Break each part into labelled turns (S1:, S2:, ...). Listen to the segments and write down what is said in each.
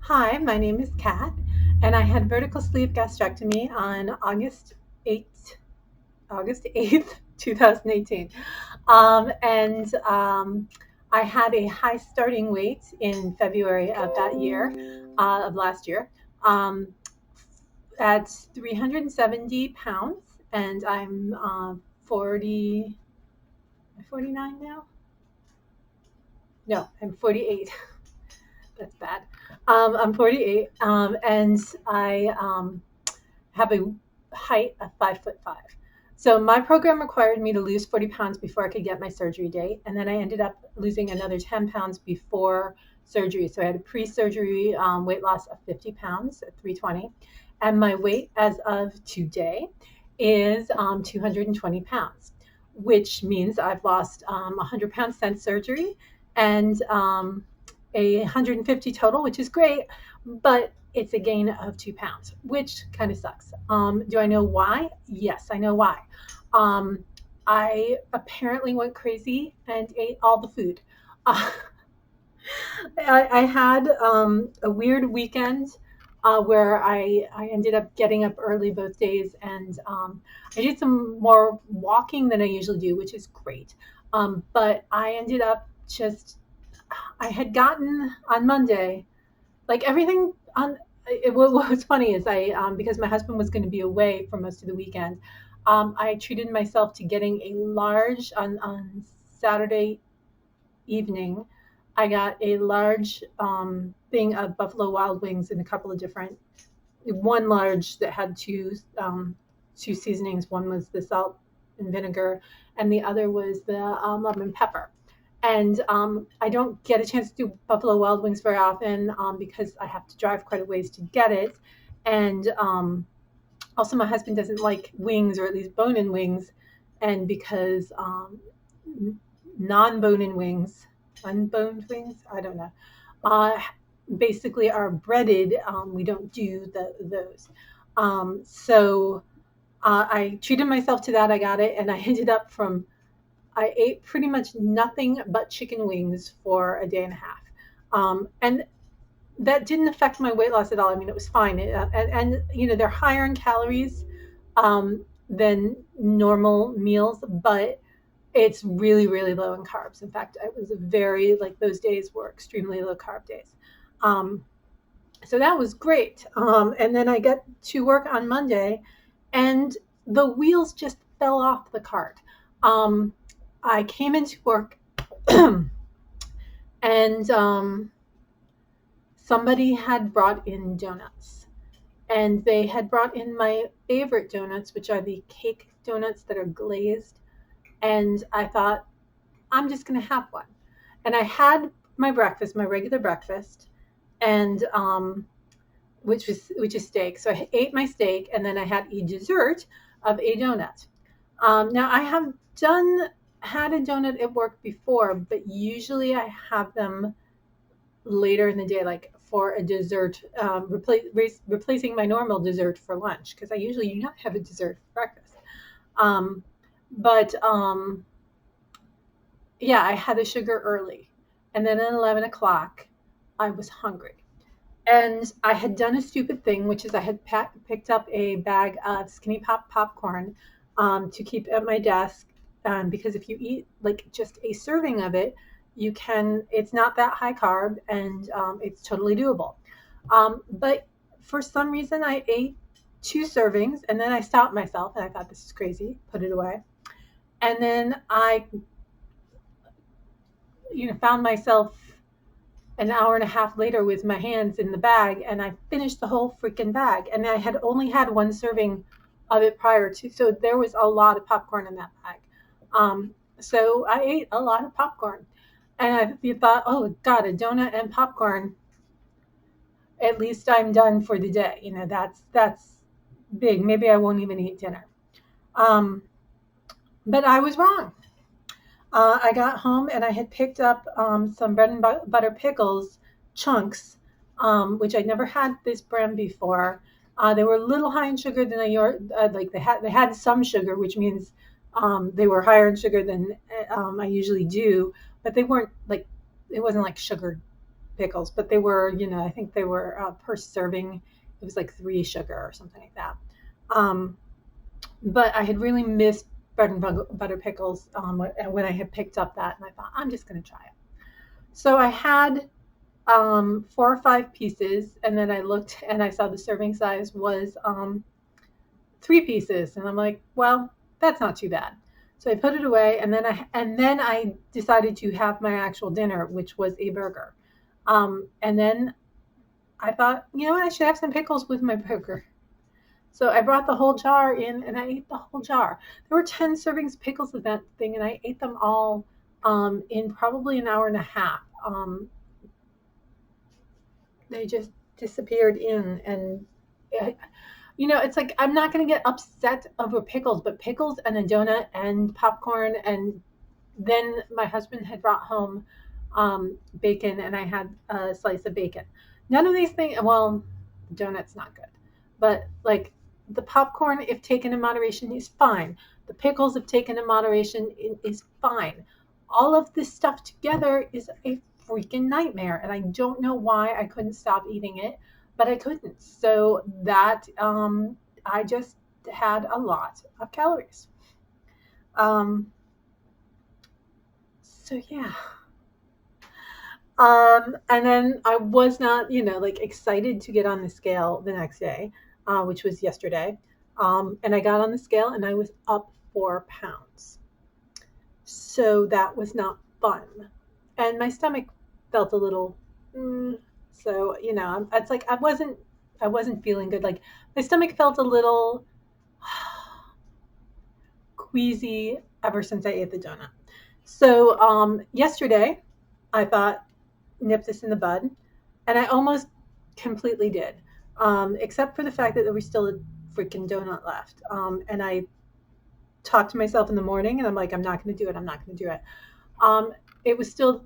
S1: Hi, my name is Kat, and I had vertical sleeve gastrectomy on August 8th, 2018. And I had a high starting weight in February of that year, of last year, um, at 370 pounds, and I'm 40, 49 now? No, I'm 48. That's bad. I'm 48, and I have a height of 5'5". So my program required me to lose 40 pounds before I could get my surgery date, and then I ended up losing another 10 pounds before surgery. So I had a pre-surgery weight loss of 50 pounds at 320, and my weight as of today is 220 pounds, which means I've lost 100 pounds since surgery, and 150 total, which is great, but it's a gain of 2 pounds, which kind of sucks. Do I know why? Yes, I know why. Um, I apparently went crazy and ate all the food. Uh, I had a weird weekend where I ended up getting up early both days, and I did some more walking than I usually do, which is great. But I ended up just, I had gotten on Monday, like everything on what was funny is because my husband was going to be away for most of the weekend. I treated myself to getting a large on Saturday evening. I got a large thing of Buffalo Wild Wings and a couple of different, one large that had two seasonings. One was the salt and vinegar, and the other was the lemon pepper. And I don't get a chance to do Buffalo Wild Wings very often because I have to drive quite a ways to get it. And also, my husband doesn't like wings, or at least bone-in wings. And because non-bone-in wings, unboned wings, I don't know, uh, basically are breaded. We don't do those. So I treated myself to that. I got it, and I ended up I ate pretty much nothing but chicken wings for a day and a half. And that didn't affect my weight loss at all. I mean, it was fine. They're higher in calories than normal meals, but it's really, really low in carbs. In fact, it was those days were extremely low carb days. Um, so that was great. And then I got to work on Monday, and the wheels just fell off the cart. Um, I came into work and somebody had brought in donuts. And they had brought in my favorite donuts, which are the cake donuts that are glazed. And I thought, I'm just going to have one. And I had my breakfast, my regular breakfast, and which is steak. So I ate my steak, and then I had a dessert of a donut. Now I have had a donut at work before, but usually I have them later in the day, like for a dessert, replacing my normal dessert for lunch, because I usually do not have a dessert for breakfast. Um, but yeah, I had the sugar early, and then at 11 o'clock, I was hungry. And I had done a stupid thing, which is I had picked up a bag of Skinny Pop popcorn to keep at my desk. Because if you eat like just a serving of it, it's not that high carb, and it's totally doable. But for some reason, I ate two servings, and then I stopped myself and I thought, this is crazy, put it away. And then I, found myself an hour and a half later with my hands in the bag, and I finished the whole freaking bag. And I had only had one serving of it prior to, so there was a lot of popcorn in that bag. So I ate a lot of popcorn, and I thought, oh God, a donut and popcorn. At least I'm done for the day. That's big. Maybe I won't even eat dinner. Um, but I was wrong. I got home and I had picked up some bread and butter pickles chunks, which I'd never had this brand before. They were a little high in sugar than like they had some sugar, which means they were higher in sugar than I usually do, but they weren't like, it wasn't like sugar pickles, but they were, I think they were per serving. It was like 3 sugar or something like that. Um, but I had really missed bread and butter pickles when I had picked up that, and I thought I'm just going to try it. So I had 4 or 5 pieces, and then I looked and I saw the serving size was 3 pieces, and I'm like, well, that's not too bad. So I put it away, and then I decided to have my actual dinner, which was a burger. And then I thought, what, I should have some pickles with my burger. So I brought the whole jar in, and I ate the whole jar. There were 10 servings of pickles of that thing, and I ate them all in probably an hour and a half. They just disappeared in, and it's like I'm not going to get upset over pickles, but pickles and a donut and popcorn, and then my husband had brought home bacon, and I had a slice of bacon. None of these things, well, the donut's not good, but like the popcorn, if taken in moderation, is fine. The pickles, if taken in moderation, is fine. All of this stuff together is a freaking nightmare, and I don't know why I couldn't stop eating it, but I couldn't. So that I just had a lot of calories. Um, so yeah. And then I was not, like excited to get on the scale the next day, which was yesterday. And I got on the scale and I was up 4 pounds. So that was not fun. And my stomach felt a little, so, it's like I wasn't feeling good. Like my stomach felt a little queasy ever since I ate the donut. So yesterday I thought, nip this in the bud, and I almost completely did, except for the fact that there was still a freaking donut left. And I talked to myself in the morning, and I'm like, I'm not going to do it. I'm not going to do it. Um, there was still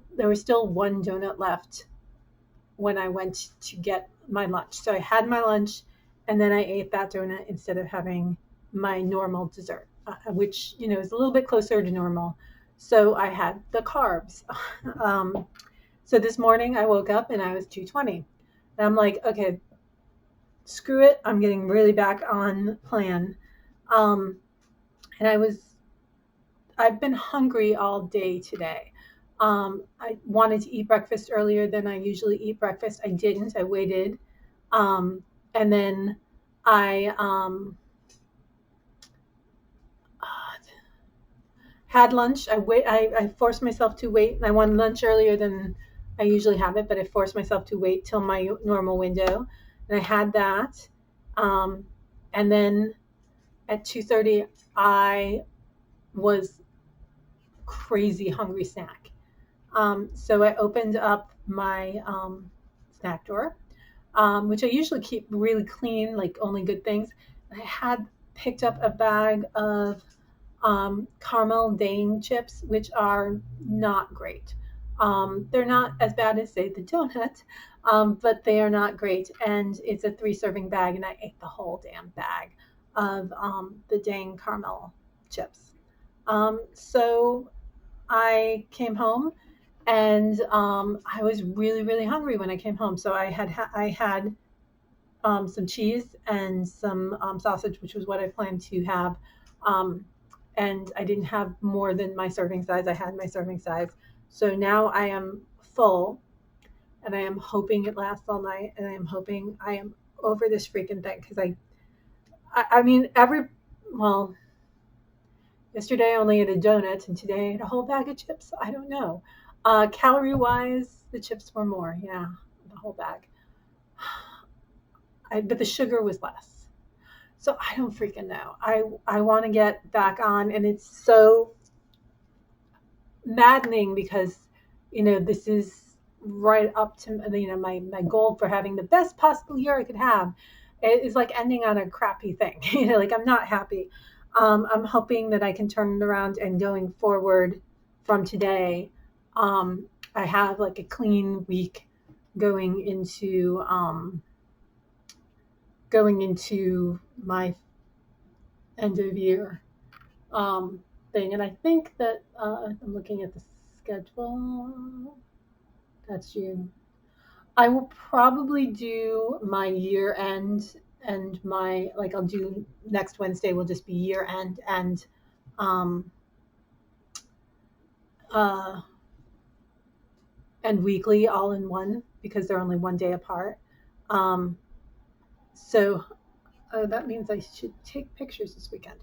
S1: one donut left when I went to get my lunch. So I had my lunch, and then I ate that donut instead of having my normal dessert, which is a little bit closer to normal. So I had the carbs. So this morning I woke up and I was 220. And I'm like, okay, screw it. I'm getting really back on plan. Um, and I've been hungry all day today. I wanted to eat breakfast earlier than I usually eat breakfast. I didn't. I waited. And then I had lunch. I forced myself to wait. I wanted lunch earlier than I usually have it, but I forced myself to wait till my normal window, and I had that. And then at 2:30, I was crazy hungry snack. So I opened up my snack drawer, which I usually keep really clean, like only good things. And I had picked up a bag of caramel Dane chips, which are not great. They're not as bad as, say, the donut, but they are not great. And it's a 3 serving bag, and I ate the whole damn bag of the Dane caramel chips. So I came home, and I was really, really hungry when I came home. So I had some cheese and some sausage, which was what I planned to have. Um, and I didn't have more than my serving size. I had my serving size. So now I am full, and I am hoping it lasts all night, and I am hoping I am over this freaking thing, because I mean, well, yesterday I only ate a donut, and today I ate a whole bag of chips. I don't know. Calorie wise, the chips were more. Yeah, the whole bag. But the sugar was less. So I don't freaking know. I want to get back on, and it's so maddening because this is right up to my goal for having the best possible year I could have. It is like ending on a crappy thing. Like I'm not happy. I'm hoping that I can turn it around, and going forward from today, I have like a clean week going into my end of year thing. And I think that I'm looking at the schedule. That's June. I will probably do my year end and my like I'll do next Wednesday will just be year end um uh and weekly all in one because they're only one day apart. Um so that means I should take pictures this weekend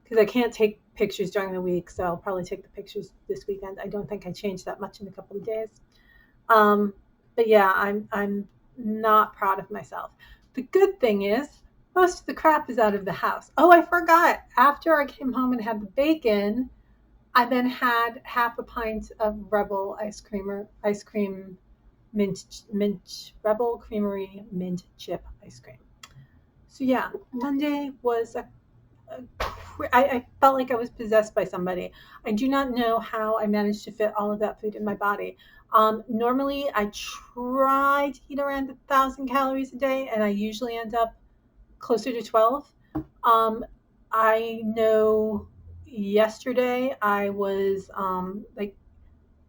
S1: because I can't take pictures during the week, so I'll probably take the pictures this weekend. I don't think I changed that much in a couple of days. Um, but yeah, I'm not proud of myself. The good thing is most of the crap is out of the house. Oh, I forgot. After I came home and had the bacon, I then had half a pint of Rebel ice cream mint Rebel Creamery mint chip ice cream. So yeah, Monday was I felt like I was possessed by somebody. I do not know how I managed to fit all of that food in my body. Normally, I try to eat around 1,000 calories a day, and I usually end up closer to 12. I know yesterday I was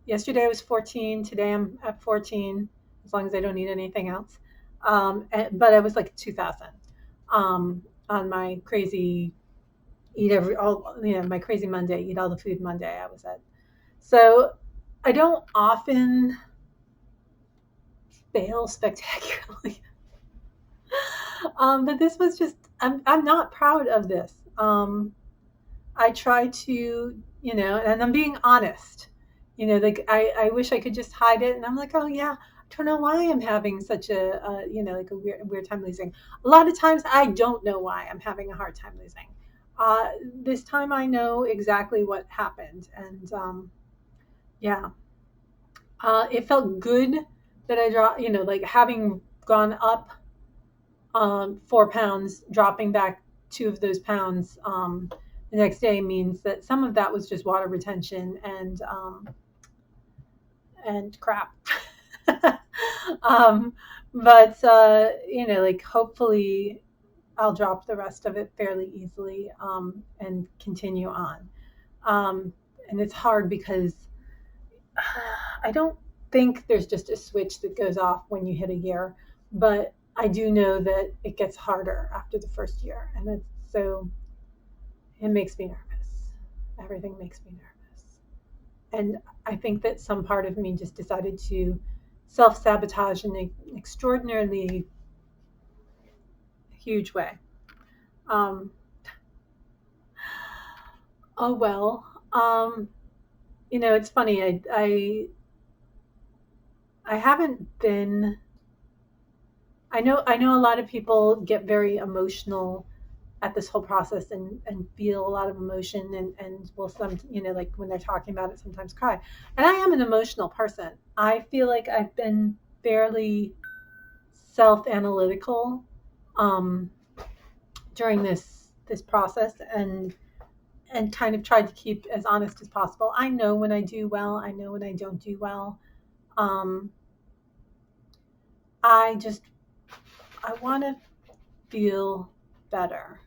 S1: yesterday I was 14. Today I'm at 14, as long as I don't eat anything else. But I was like 2,000 on my crazy eat every all my crazy Monday, eat all the food Monday I was at. So I don't often fail spectacularly. But this was just I'm not proud of this. I try to, and I'm being honest. Like I wish I could just hide it, and I'm like, oh yeah, I don't know why I'm having such like a weird time losing. A lot of times I don't know why I'm having a hard time losing. This time I know exactly what happened, and yeah, it felt good that I dropped. Like having gone up 4 pounds, dropping back 2 of those pounds the next day means that some of that was just water retention and crap. um, but like hopefully I'll drop the rest of it fairly easily and continue on. And it's hard because I don't think there's just a switch that goes off when you hit a year, but I do know that it gets harder after the first year, and it makes me nervous. Everything makes me nervous, and I think that some part of me just decided to self sabotage in an extraordinarily huge way. Um, oh well. It's funny. I haven't been. I know a lot of people get very emotional at this whole process and feel a lot of emotion and will like when they're talking about it sometimes cry. And I am an emotional person. I feel like I've been fairly self-analytical um, during this process and kind of tried to keep as honest as possible. I know when I do well, I know when I don't do well. Um, I just I want to feel better.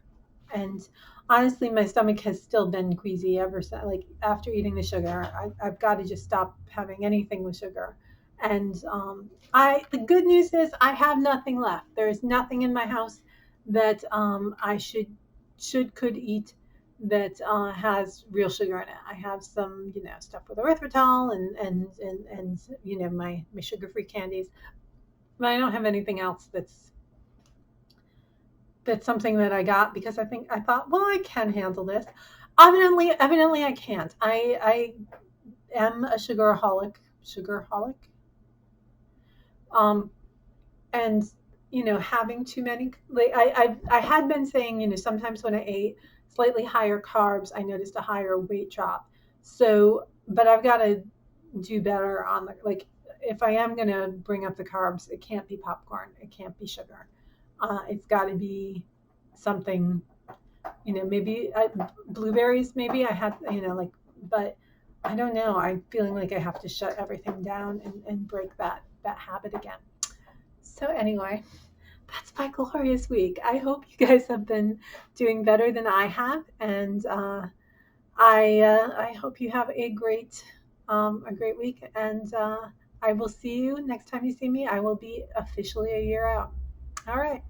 S1: And honestly, my stomach has still been queasy ever since, like after eating the sugar. I've got to just stop having anything with sugar. And the good news is I have nothing left. There is nothing in my house that I could eat that has real sugar in it. I have some, stuff with erythritol and my sugar-free candies, but I don't have anything else that's something that I got because I thought, well, I can handle this. Evidently, I can't. I am a sugarholic, um, and having too many. Like I had been saying, sometimes when I ate slightly higher carbs, I noticed a higher weight drop. So, but I've got to do better on the like. If I am going to bring up the carbs, it can't be popcorn. It can't be sugar. It's got to be something, maybe blueberries. Maybe I had, but I don't know. I'm feeling like I have to shut everything down and break that habit again. So anyway, that's my glorious week. I hope you guys have been doing better than I have, and I hope you have a great week. And I will see you next time you see me. I will be officially a year out. All right.